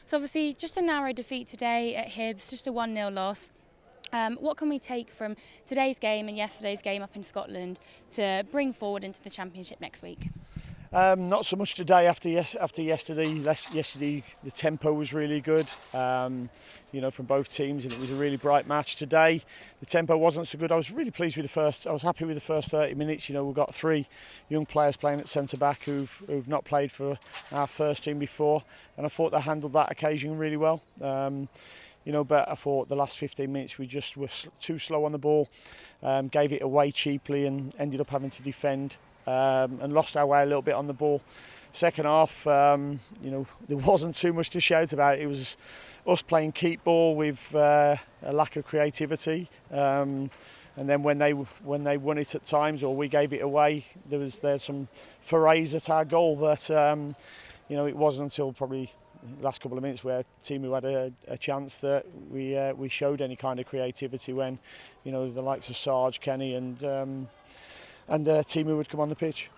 So obviously just a narrow defeat today at Hibs, just a 1-0 loss. What can we take from today's game and yesterday's game up in Scotland to bring forward into the Championship next week? Not so much today after yesterday. Yesterday the tempo was really good, from both teams, and it was a really bright match. Today the tempo wasn't so good. I was really pleased with I was happy with the first 30 minutes. We've got 3 young players playing at centre back who've not played for our first team before, and I thought they handled that occasion really well. But I thought the last 15 minutes we just were too slow on the ball, gave it away cheaply, and ended up having to defend. And lost our way a little bit on the ball. Second half, there wasn't too much to shout about. It was us playing keep ball with a lack of creativity. And then when they won it at times, or we gave it away, there's some forays at our goal. But it wasn't until probably the last couple of minutes where Timu had a chance that we showed any kind of creativity when the likes of Sarge, Kenny, and Timu would come on the pitch.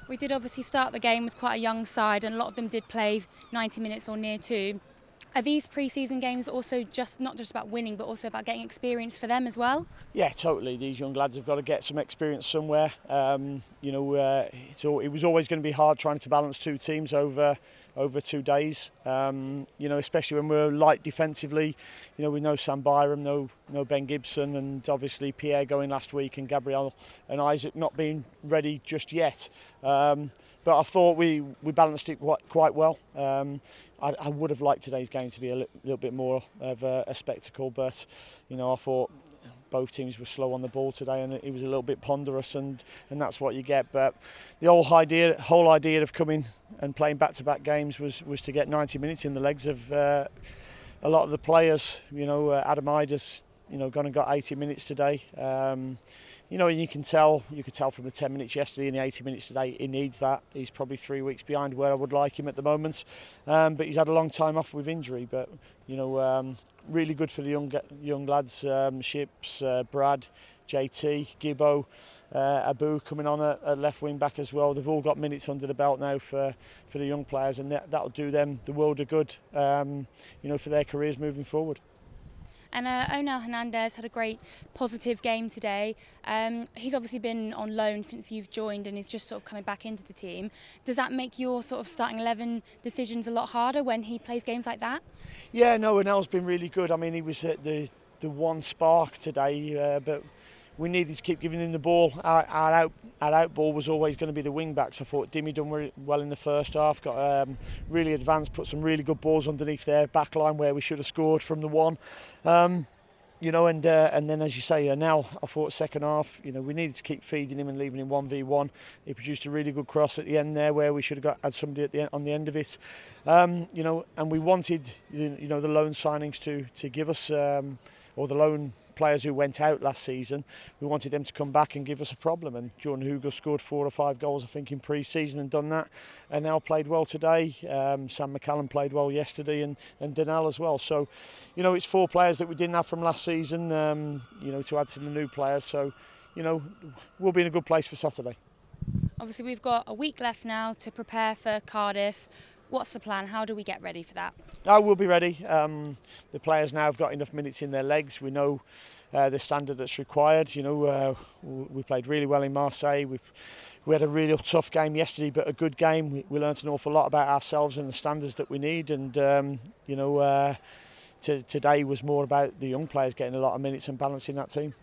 We did obviously start the game with quite a young side, and a lot of them did play 90 minutes or near to. Are these pre-season games also not just about winning, but also about getting experience for them as well? Yeah, totally. These young lads have got to get some experience somewhere. It was always going to be hard trying to balance 2 teams over 2 days. Especially when we're light defensively. We know Sam Byram, no Ben Gibson, and obviously Pierre going last week, and Gabriel and Isaac not being ready just yet. But I thought we balanced it quite well. I would have liked today's game to be a little bit more of a spectacle, but I thought both teams were slow on the ball today, and it was a little bit ponderous, and that's what you get. But the whole idea of coming and playing back-to-back games was to get 90 minutes in the legs of a lot of the players. Adam Ida's gone and got 80 minutes today. And you could tell from the 10 minutes yesterday and the 80 minutes today, he needs that. He's probably 3 weeks behind where I would like him at the moment. But he's had a long time off with injury. But, really good for the young lads, Ships, Brad, JT, Gibbo, Abu coming on at left wing back as well. They've all got minutes under the belt now for the young players, and that'll do them the world of good, for their careers moving forward. And Onel Hernandez had a great positive game today. He's obviously been on loan since you've joined, and is just sort of coming back into the team. Does that make your sort of starting 11 decisions a lot harder when he plays games like that? Yeah, no, Onel's been really good. I mean, he was the one spark today, but we needed to keep giving him the ball. Our out ball was always going to be the wing backs. I thought Dimmy done really well in the first half, got really advanced, put some really good balls underneath their back line where we should have scored from the one. And then, as you say, now I thought second half, we needed to keep feeding him and leaving him 1v1. He produced a really good cross at the end there where we should have had somebody on the end of it. And we wanted, the loan signings to give us, or the loan players who went out last season, we wanted them to come back and give us a problem. And Jordan Hugo scored 4 or 5 goals, I think, in pre-season and done that. And now played well today. Sam McCallum played well yesterday, and Denal as well. So, it's 4 players that we didn't have from last season, to add to the new players. So, we'll be in a good place for Saturday. Obviously, we've got a week left now to prepare for Cardiff. What's the plan? How do we get ready for that? We'll be ready. The players now have got enough minutes in their legs. We know the standard that's required. We played really well in Marseille. We had a really tough game yesterday, but a good game. We learnt an awful lot about ourselves and the standards that we need. And today was more about the young players getting a lot of minutes and balancing that team.